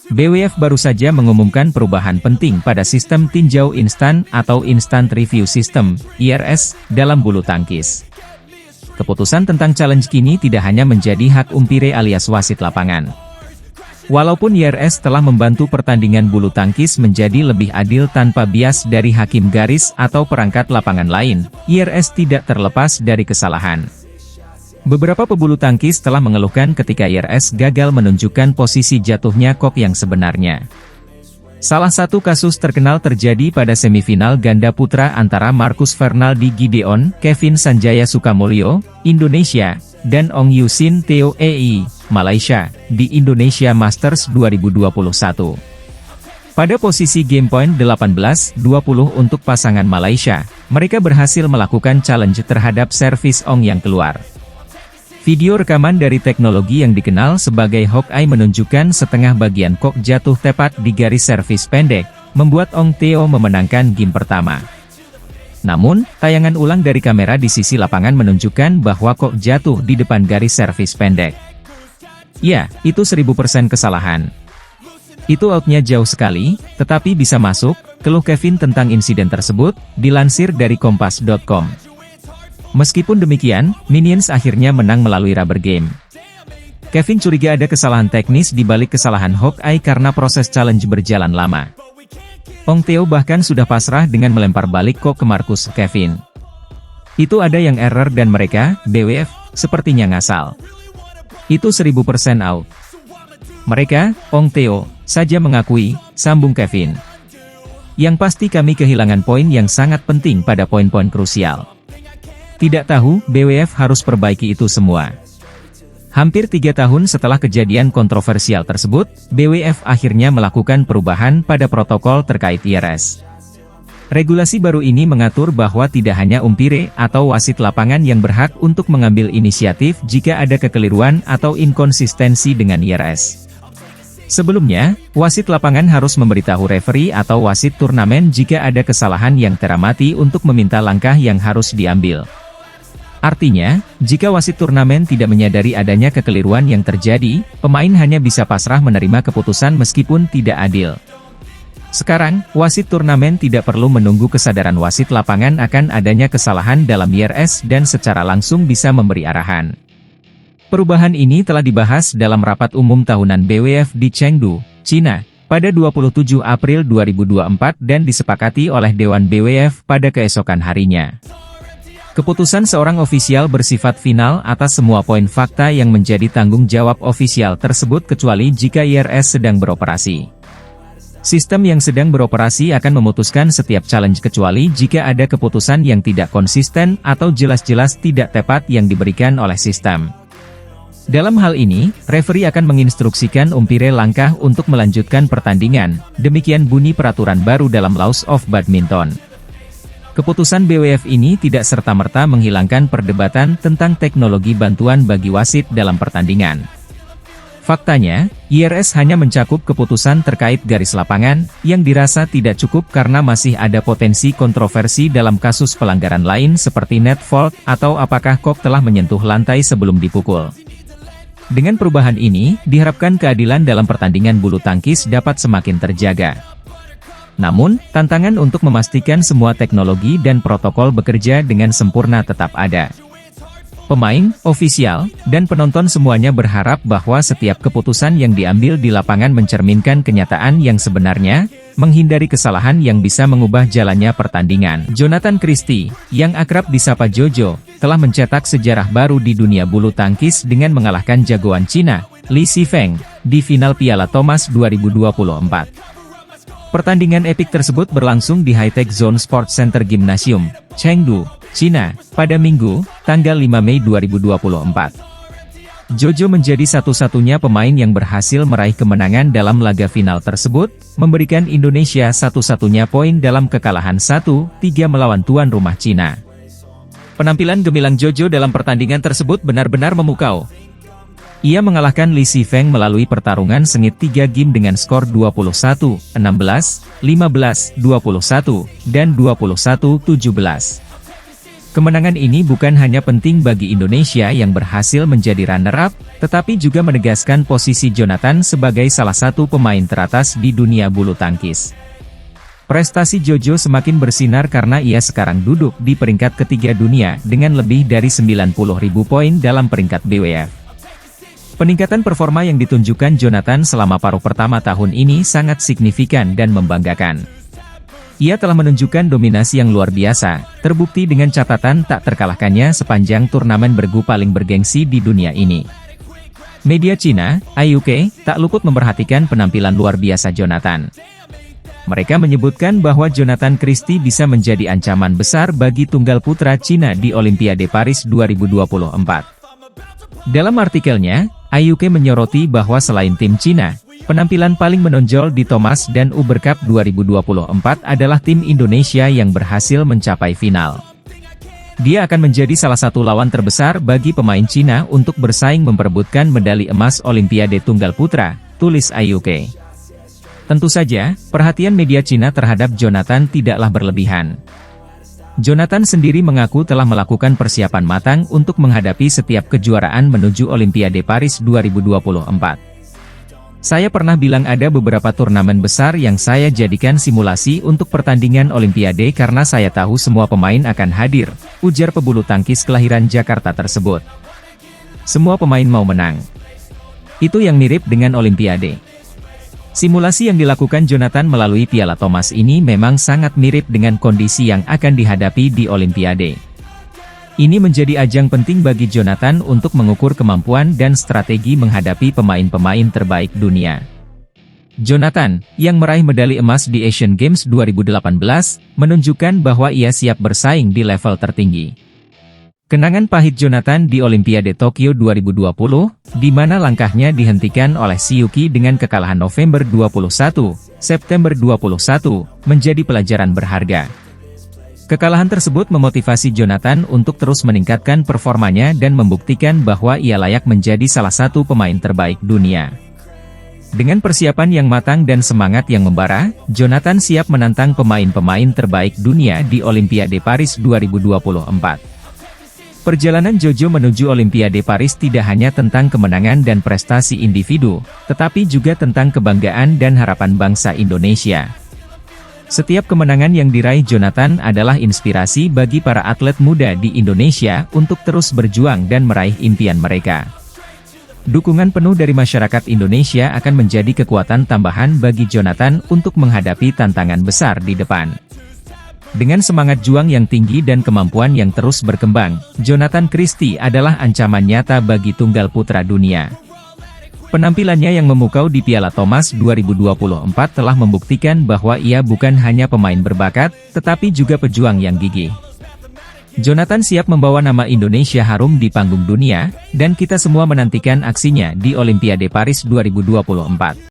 BWF baru saja mengumumkan perubahan penting pada sistem tinjau instan atau Instant Review System, IRS, dalam bulu tangkis. Keputusan tentang challenge kini tidak hanya menjadi hak umpire alias wasit lapangan. Walaupun IRS telah membantu pertandingan bulu tangkis menjadi lebih adil tanpa bias dari hakim garis atau perangkat lapangan lain, IRS tidak terlepas dari kesalahan. Beberapa pebulu tangkis telah mengeluhkan ketika IRS gagal menunjukkan posisi jatuhnya kok yang sebenarnya. Salah satu kasus terkenal terjadi pada semifinal ganda putra antara Marcus Fernaldi Gideon, Kevin Sanjaya Sukamulyo, Indonesia, dan Ong Yusin Theo EI, Malaysia, di Indonesia Masters 2021. Pada posisi game point 18-20 untuk pasangan Malaysia, mereka berhasil melakukan challenge terhadap servis Ong yang keluar. Video rekaman dari teknologi yang dikenal sebagai Hawkeye menunjukkan setengah bagian kok jatuh tepat di garis servis pendek, membuat Ong Theo memenangkan game pertama. Namun, tayangan ulang dari kamera di sisi lapangan menunjukkan bahwa kok jatuh di depan garis servis pendek. Ya, itu 1000% kesalahan. Itu outnya jauh sekali, tetapi bisa masuk, keluh Kevin tentang insiden tersebut, dilansir dari Kompas.com. Meskipun demikian, Minions akhirnya menang melalui rubber game. Kevin curiga ada kesalahan teknis di balik kesalahan Hawkeye karena proses challenge berjalan lama. Ong Theo bahkan sudah pasrah dengan melempar balik kok ke Marcus Kevin. Itu ada yang error dan mereka, BWF, sepertinya ngasal. Itu 1000% out. Mereka, Ong Theo, saja mengakui, sambung Kevin. Yang pasti kami kehilangan poin yang sangat penting pada poin-poin krusial. Tidak tahu, BWF harus perbaiki itu semua. Hampir 3 tahun setelah kejadian kontroversial tersebut, BWF akhirnya melakukan perubahan pada protokol terkait IRS. Regulasi baru ini mengatur bahwa tidak hanya umpire atau wasit lapangan yang berhak untuk mengambil inisiatif jika ada kekeliruan atau inkonsistensi dengan IRS. Sebelumnya, wasit lapangan harus memberitahu referee atau wasit turnamen jika ada kesalahan yang teramati untuk meminta langkah yang harus diambil. Artinya, jika wasit turnamen tidak menyadari adanya kekeliruan yang terjadi, pemain hanya bisa pasrah menerima keputusan meskipun tidak adil. Sekarang, wasit turnamen tidak perlu menunggu kesadaran wasit lapangan akan adanya kesalahan dalam IRS dan secara langsung bisa memberi arahan. Perubahan ini telah dibahas dalam rapat umum tahunan BWF di Chengdu, China, pada 27 April 2024 dan disepakati oleh Dewan BWF pada keesokan harinya. Keputusan seorang ofisial bersifat final atas semua poin fakta yang menjadi tanggung jawab ofisial tersebut kecuali jika IRS sedang beroperasi. Sistem yang sedang beroperasi akan memutuskan setiap challenge kecuali jika ada keputusan yang tidak konsisten atau jelas-jelas tidak tepat yang diberikan oleh sistem. Dalam hal ini, referee akan menginstruksikan umpire langkah untuk melanjutkan pertandingan, demikian bunyi peraturan baru dalam Laws of Badminton. Keputusan BWF ini tidak serta-merta menghilangkan perdebatan tentang teknologi bantuan bagi wasit dalam pertandingan. Faktanya, IRS hanya mencakup keputusan terkait garis lapangan, yang dirasa tidak cukup karena masih ada potensi kontroversi dalam kasus pelanggaran lain seperti net fault atau apakah kok telah menyentuh lantai sebelum dipukul. Dengan perubahan ini, diharapkan keadilan dalam pertandingan bulu tangkis dapat semakin terjaga. Namun, tantangan untuk memastikan semua teknologi dan protokol bekerja dengan sempurna tetap ada. Pemain, ofisial, dan penonton semuanya berharap bahwa setiap keputusan yang diambil di lapangan mencerminkan kenyataan yang sebenarnya, menghindari kesalahan yang bisa mengubah jalannya pertandingan. Jonathan Christie, yang akrab disapa Jojo, telah mencetak sejarah baru di dunia bulu tangkis dengan mengalahkan jagoan Cina, Li Shifeng, di final Piala Thomas 2024. Pertandingan epik tersebut berlangsung di High-Tech Zone Sports Center Gymnasium, Chengdu, China, pada Minggu, tanggal 5 Mei 2024. Jojo menjadi satu-satunya pemain yang berhasil meraih kemenangan dalam laga final tersebut, memberikan Indonesia satu-satunya poin dalam kekalahan 1-3 melawan tuan rumah Cina. Penampilan gemilang Jojo dalam pertandingan tersebut benar-benar memukau. Ia mengalahkan Li Shifeng melalui pertarungan sengit 3 game dengan skor 21-16, 15-21, dan 21-17. Kemenangan ini bukan hanya penting bagi Indonesia yang berhasil menjadi runner-up, tetapi juga menegaskan posisi Jonathan sebagai salah satu pemain teratas di dunia bulu tangkis. Prestasi Jojo semakin bersinar karena ia sekarang duduk di peringkat ketiga dunia dengan lebih dari 90.000 poin dalam peringkat BWF. Peningkatan performa yang ditunjukkan Jonathan selama paruh pertama tahun ini sangat signifikan dan membanggakan. Ia telah menunjukkan dominasi yang luar biasa, terbukti dengan catatan tak terkalahkannya sepanjang turnamen bergu paling bergengsi di dunia ini. Media Cina, IUK, tak luput memperhatikan penampilan luar biasa Jonathan. Mereka menyebutkan bahwa Jonathan Christie bisa menjadi ancaman besar bagi tunggal putra Cina di Olimpiade Paris 2024. Dalam artikelnya, IUK menyoroti bahwa selain tim Cina, penampilan paling menonjol di Thomas dan Uber Cup 2024 adalah tim Indonesia yang berhasil mencapai final. Dia akan menjadi salah satu lawan terbesar bagi pemain Cina untuk bersaing memperebutkan medali emas Olimpiade Tunggal Putra, tulis IUK. Tentu saja, perhatian media Cina terhadap Jonathan tidaklah berlebihan. Jonathan sendiri mengaku telah melakukan persiapan matang untuk menghadapi setiap kejuaraan menuju Olimpiade Paris 2024. Saya pernah bilang ada beberapa turnamen besar yang saya jadikan simulasi untuk pertandingan Olimpiade karena saya tahu semua pemain akan hadir, ujar pebulu tangkis kelahiran Jakarta tersebut. Semua pemain mau menang. Itu yang mirip dengan Olimpiade. Simulasi yang dilakukan Jonathan melalui Piala Thomas ini memang sangat mirip dengan kondisi yang akan dihadapi di Olimpiade. Ini menjadi ajang penting bagi Jonathan untuk mengukur kemampuan dan strategi menghadapi pemain-pemain terbaik dunia. Jonathan, yang meraih medali emas di Asian Games 2018, menunjukkan bahwa ia siap bersaing di level tertinggi. Kenangan pahit Jonathan di Olimpiade Tokyo 2020, di mana langkahnya dihentikan oleh Shiyuki dengan kekalahan November 21, September 21, menjadi pelajaran berharga. Kekalahan tersebut memotivasi Jonathan untuk terus meningkatkan performanya dan membuktikan bahwa ia layak menjadi salah satu pemain terbaik dunia. Dengan persiapan yang matang dan semangat yang membara, Jonathan siap menantang pemain-pemain terbaik dunia di Olimpiade Paris 2024. Perjalanan Jojo menuju Olimpiade Paris tidak hanya tentang kemenangan dan prestasi individu, tetapi juga tentang kebanggaan dan harapan bangsa Indonesia. Setiap kemenangan yang diraih Jonathan adalah inspirasi bagi para atlet muda di Indonesia untuk terus berjuang dan meraih impian mereka. Dukungan penuh dari masyarakat Indonesia akan menjadi kekuatan tambahan bagi Jonathan untuk menghadapi tantangan besar di depan. Dengan semangat juang yang tinggi dan kemampuan yang terus berkembang, Jonathan Christie adalah ancaman nyata bagi tunggal putra dunia. Penampilannya yang memukau di Piala Thomas 2024 telah membuktikan bahwa ia bukan hanya pemain berbakat, tetapi juga pejuang yang gigih. Jonathan siap membawa nama Indonesia harum di panggung dunia, dan kita semua menantikan aksinya di Olimpiade Paris 2024.